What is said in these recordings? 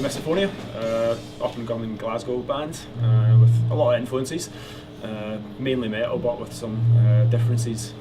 Misophonia, up and coming Glasgow band with a lot of influences, mainly metal but with some differences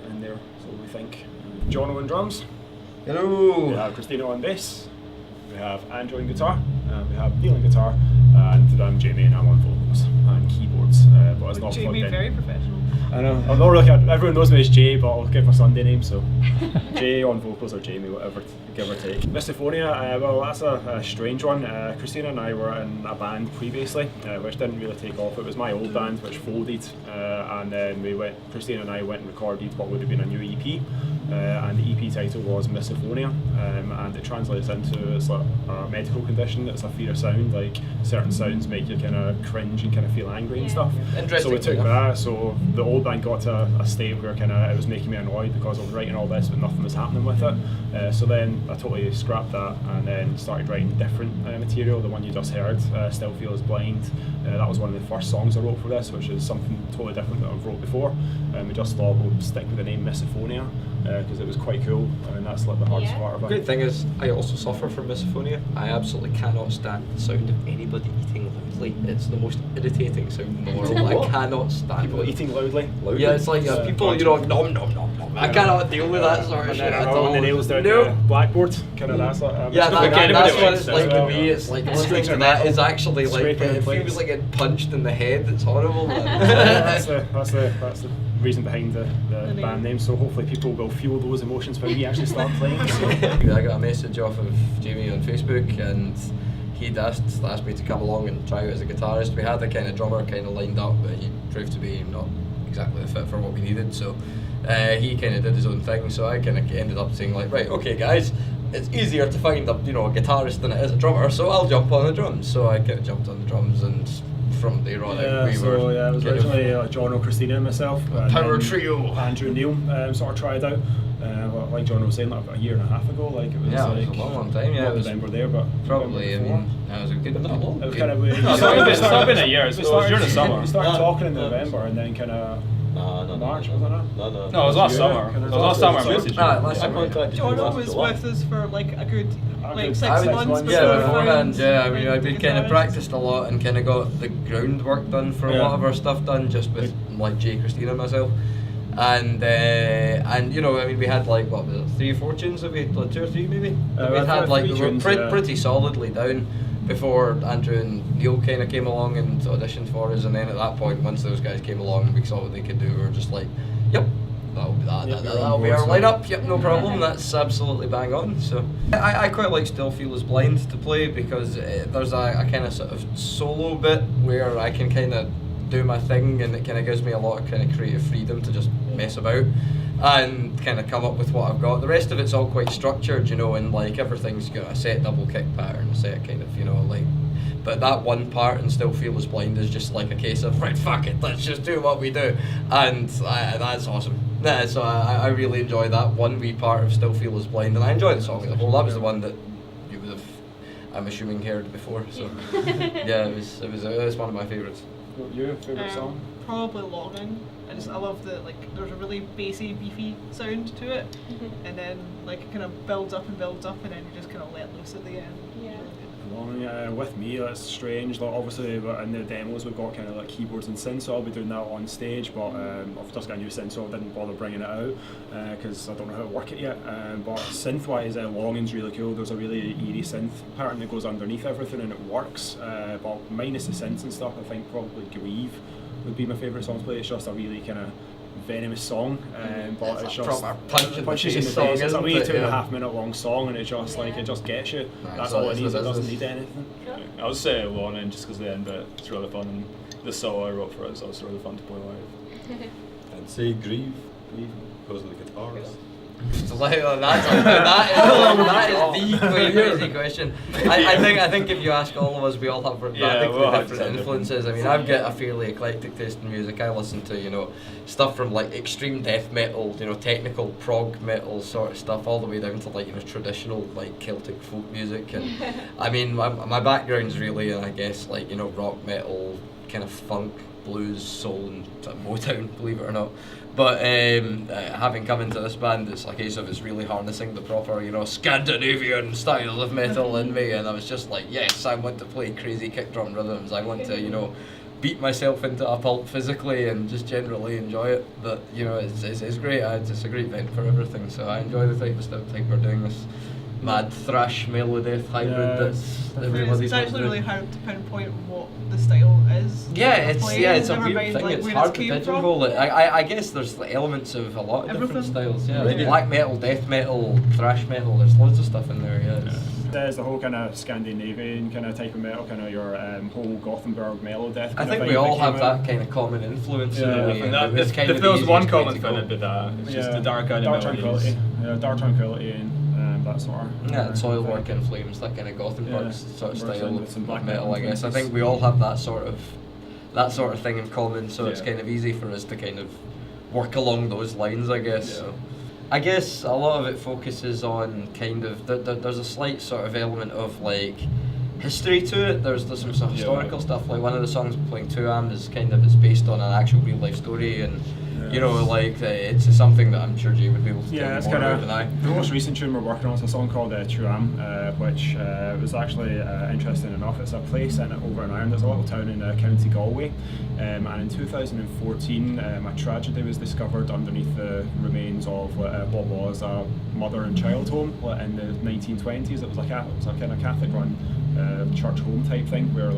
in there, so we think. Jono on drums. Hello! We have Christina on bass, we have Andrew on guitar, we have Neil on guitar, and I'm Jamie and I'm on vocals and keyboards, but it's not Jamie, plugged in. very professional. I know, I'm not really, everyone knows me as Jay, but I'll give my Sunday name, so Jay on vocals or Jamie, whatever, give or take. Misophonia, well that's a strange one. Christina and I were in a band previously, which didn't really take off. It was my old band which folded, and then Christina and I went and recorded what would have been a new EP, and the EP title was Misophonia, and it translates into, it's like a medical condition, it's a fear of sound, like certain sounds make you kind of cringe and kind of feel angry and stuff. Interesting. So we took that, so the old band got to a state where kind of it was making me annoyed because I was writing all this but nothing was happening with it. So then I totally scrapped that and then started writing different material. The one you just heard, Still Feels Blind, that was one of the first songs I wrote for this, which is something totally different that I've wrote before. We just thought we'll stick with the name Misophonia because it was quite cool, and that's like the hardest part of it. The great thing is, I also suffer from misophonia. I absolutely cannot stand the sound of anybody eating loudly. It's the most irritating sound in the world. I cannot stand People it. eating loudly. Yeah, it's like people, you know, nom nom nom nom. I cannot deal with that sort of shit at all. When the nails down No. the blackboard, kind of that's like. Yeah, that's what it's like to me. Yeah. It's like listening to that is actually like Scraping in it place. feels like getting punched in the head. It's horrible. That's the reason behind the band name. So hopefully people will feel those emotions when we actually start playing. So. I got a message off of Jamie on Facebook, and he'd asked me to come along and try out as a guitarist. We had a kind of drummer kind of lined up, but he proved to be not exactly the fit for what we needed. So he kind of did his own thing. So I kind of ended up saying like, right, okay, guys, it's easier to find a guitarist than it is a drummer. So I'll jump on the drums. So I kind of jumped on the drums, and from there on out, we were. Yeah, it was originally Jono, Christina, and myself. Power trio. Andrew and Neil sort of tried out. Like Jono was saying, like a year and a half ago. Like it was it was a long time. Yeah, not November there, but probably. I mean, that was a good not long. It was kind of weird. It's not been a year. It was during the summer. We started talking in November, and then kind of. March, wasn't it? No, it was last summer. It was last summer. I messaged you. Last summer. Jono was with us for like a good 6 months. Yeah, beforehand. Yeah, I mean, we kind of practiced a lot and kind of got the groundwork done for a lot of our stuff done, just with like Jay, Christina, and myself. And you know, I mean, we had like what was it, 3 or 4 tunes? Have we like 2 or 3 maybe? We had like we were pretty solidly down before Andrew and Neil kind of came along and auditioned for us, and then at that point, once those guys came along and we saw what they could do, we were just like, yep, that'll be our lineup, yep, no problem, that's absolutely bang on. So I quite like Still Feels Blind to play because there's a kind of sort of solo bit where I can kind of do my thing, and it kind of gives me a lot of kind of creative freedom to just mess about and kind of come up with what I've got. The rest of it's all quite structured, you know, and like everything's got a set double kick pattern, a set kind of, you know, like, but that one part in Still Feels Blind is just like a case of, right, fuck it, let's just do what we do, and that's awesome. Yeah, so I really enjoy that one wee part of Still Feels Blind, and I enjoy the song as a whole. That was the one that you would have, I'm assuming, heard before, so yeah, it was one of my favourites. Your favourite song? Probably Longing. I love the, like, there's a really bassy, beefy sound to it, and then like it kind of builds up, and then you just kind of let loose at the end. Longing, with me, that's strange. Like obviously, but in the demos we've got kind of like keyboards and synths, so I'll be doing that on stage. But I've just got a new synth, so I didn't bother bringing it out because I don't know how to work it yet. But synth-wise, Longing's really cool. There's a really eerie synth pattern that goes underneath everything, and it works. But minus the synths and stuff, I think probably Grieve would be my favourite song to play. It's just a really kind of venomous song, but it's just punches in the face. It's a wee 2.5 minute long song, and it just like it just gets you. That's all it needs. It doesn't need anything. I would say Longing just because the end bit is really fun, and the solo I wrote for it is also really fun to play live. I'd say Grieve because of the guitars. That is the crazy question. I think if you ask all of us, we all have radically different influences. I mean, I've got a fairly eclectic taste in music. I listen to, you know, stuff from like extreme death metal, you know, technical prog metal sort of stuff, all the way down to like, you know, traditional like Celtic folk music. And I mean, my background's really, I guess, like, you know, rock metal, kind of funk blues, soul, and sort of Motown, believe it or not. But having come into this band, it's a case of it's really harnessing the proper, Scandinavian style of metal in me, and I was just like, yes, I want to play crazy kick drum rhythms. I want to, beat myself into a pulp physically and just generally enjoy it. But it's great. It's a great vent for everything. So I enjoy the type of stuff we're doing. This mad thrash melodeath hybrid that's everybody's. It's actually really hard to pinpoint what the style is. Yeah, it's a Never weird mind, thing. like, It's where hard to came pigeonhole from. it. I guess there's elements of a lot of different Everything. styles. Yeah, Yeah. black metal, death metal, thrash metal. There's loads of stuff in there. Yeah. There's the whole kind of Scandinavian kind of type of metal, kind of your whole Gothenburg melodeath. I think we all have that kind of common influence in a Yeah, way. And and it's kind if of there the was one easiest way common to thing, go. it'd be that. It's just the dark kind dark of tranquility. melodies. Dark tranquility and that sort of. Yeah, soil work in flames, that kind of Gothenburg Yeah. sort of Versus style with some of black metal, I guess. I influences. think we all have that sort of thing in common, so it's Yeah. kind of easy for us to kind of work along those lines, I guess. Yeah. So I guess a lot of it focuses on kind of there's a slight sort of element of like history to it. There's some sort of historical stuff. Like one of the songs we're playing, 2am, is it's based on an actual real life story, and it's something that I'm sure Jay would be able to tell you it's more kind about than I. of the most recent tune we're working on is a song called Truam, which was actually interesting enough. It's a place over in Ireland. It's a little town in County Galway, and in 2014 a tragedy was discovered underneath the remains of what was a mother and child home in the 1920s. It was a kind of Catholic run church home type thing where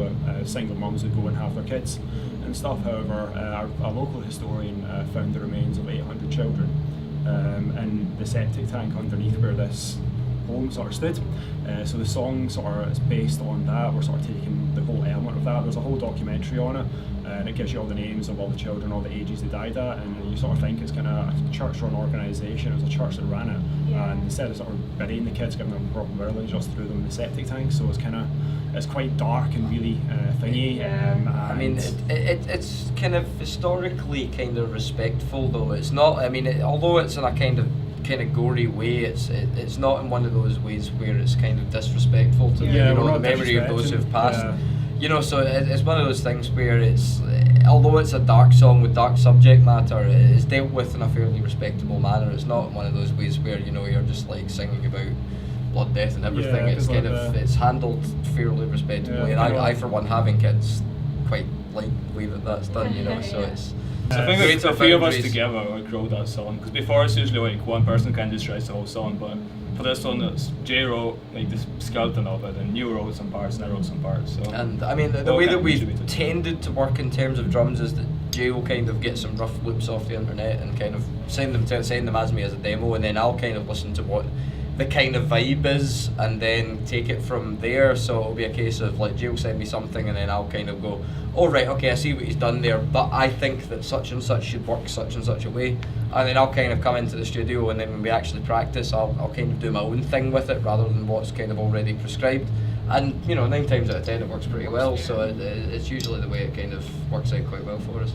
single mums would go and have their kids and stuff. However, a local historian found the remains of 800 children in the septic tank underneath where this home sort of stood. So the song sort of is based on that. We're sort of taking the whole element of that. There's a whole documentary on it, and it gives you all the names of all the children, all the ages they died at, and you sort of think it's kind of a church-run organisation. It was a church that ran it, and instead of sort of burying the kids, giving them proper burial, they just threw them in the septic tank. So it's quite dark and really thingy. I mean, it's kind of historically kind of respectful, though. It's not. I mean, although it's in a kind of gory way, it's not in one of those ways where it's kind of disrespectful to the memory of those who've passed. So it's one of those things where although it's a dark song with dark subject matter, it's dealt with in a fairly respectable manner. It's not one of those ways where you're just like singing about blood, death, and everything. It's kind of it's handled fairly respectably, and I for one, having kids, quite like the way that's done. So it's. So I think great the three of us boundaries. together wrote that song, because before it's usually like one person kind of just writes the whole song, but for this one it's Jay wrote like the skeleton of it, and you wrote some parts and I wrote some parts. So And I mean the way that we've tended to work in terms of drums is that Jay will kind of get some rough loops off the internet and kind of send them as me as a demo, and then I'll kind of listen to what the kind of vibe is and then take it from there. So it'll be a case of like Jay will send me something and then I'll kind of go, oh right, okay, I see what he's done there, but I think that such and such should work such and such a way, and then I'll kind of come into the studio, and then when we actually practice I'll kind of do my own thing with it rather than what's kind of already prescribed, and 9 times out of 10 it works pretty well. So it's usually the way it kind of works out quite well for us.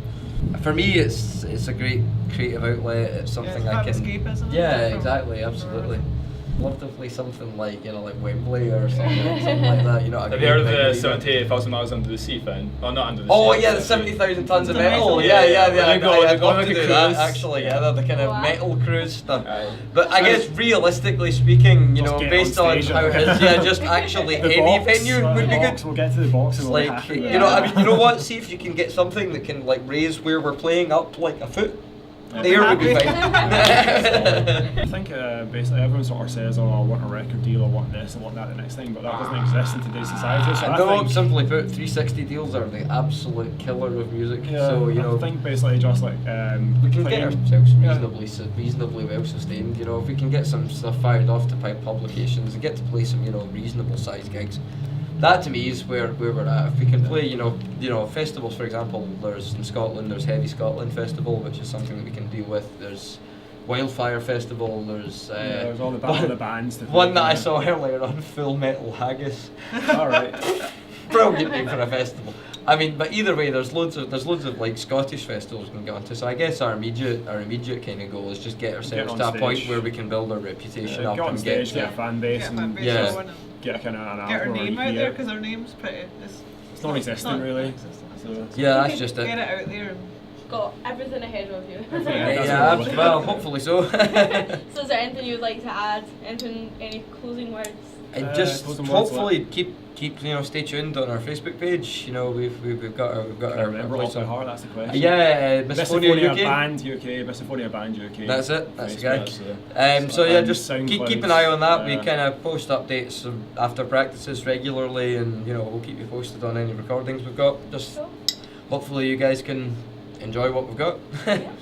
For me it's a great creative outlet. It's something I can escapism. exactly, absolutely. Love to play something like like Wembley or something like that. Have you heard of the 78,000 miles under the sea thing? Oh, not under the sea. Oh yeah, the 70,000 tons of metal. metal. Yeah. They go I'd love on to like a do that cruise. actually. Yeah, the kind of metal cruise stuff. Aye. But I guess realistically speaking, Just get based on on stage how it is, just actually The any box, venue would be good. We'll get to the box and It's we'll be like happy with I that. mean, you know what? See if you can get something that can like raise where we're playing up like a foot. I'd be There would be happy. fine. I think basically everyone sort of says, oh, I want a record deal, I want this, I want that, the next thing, but that doesn't exist in today's society. So I No, think, simply put, 360 deals are the absolute killer of music. yeah, So I think basically just like we can get playing- ourselves yeah. reasonably well sustained. If we can get some stuff fired off to publications and get to play some reasonable sized gigs, that to me is where we're at. If we can play festivals, for example, there's in Scotland there's Heavy Scotland Festival, which is something that we can deal with. There's Wildfire Festival. There's there's all the bands. To one play. that I saw earlier on, Full Metal Haggis. All right. Brilliant name for a festival. I mean, but either way, there's loads of like Scottish festivals we can go onto. So I guess our immediate kind of goal is just get ourselves on to a point stage. where we can build our reputation up Get on and stage, get get a fan base, and Yeah. get a kind of an Get our album or name EP out there, out. because our name's pretty. It's It's non-existent not really. non-existent. So- Yeah, that's just Get it. it out there. And Got everything ahead of you. Yeah, well, hopefully so. So is there anything you'd like to add? Any closing words? And just closing words, hopefully keep stay tuned on our Facebook page. You know, we've got our Can I remember off by heart, that's the question. Yeah, Misophonia Misophonia UK. Band UK, Misophonia Band UK. That's it. That's the Facebook, guy. So yeah, and just keep SoundCloud, an eye on that. We yeah. kind of post updates after practices regularly, and you know we'll keep you posted on any recordings we've got. Just Cool. hopefully you guys can enjoy what we've got. Yeah.